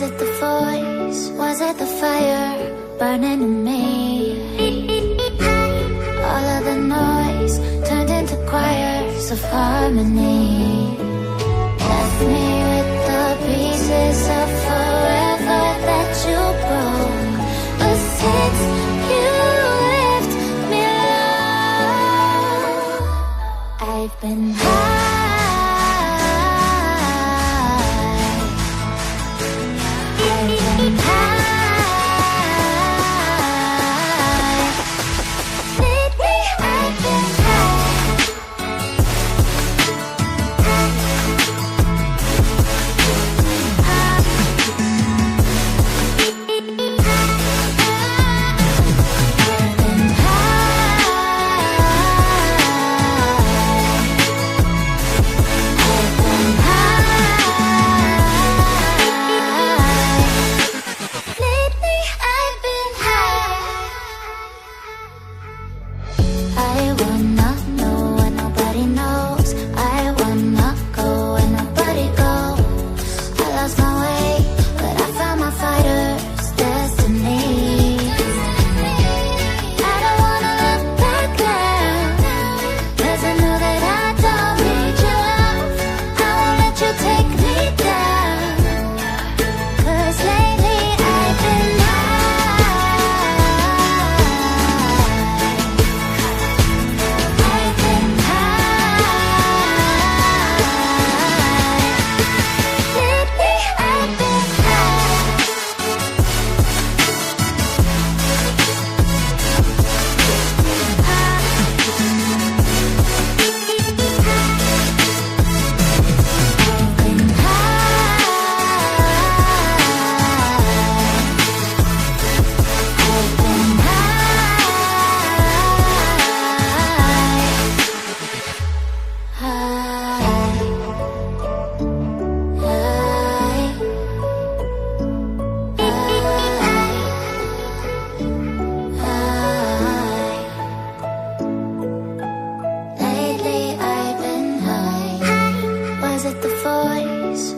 Was it the voice? Was it the fire burning in me? All of the noise turned into choirs of harmony. Left me with the pieces of forever that you broke. But since you left me alone, I've been high.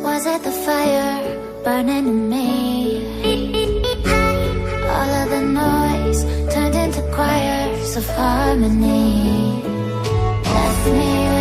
Was it the fire burning in me? All of the noise turned into choirs of harmony. Left me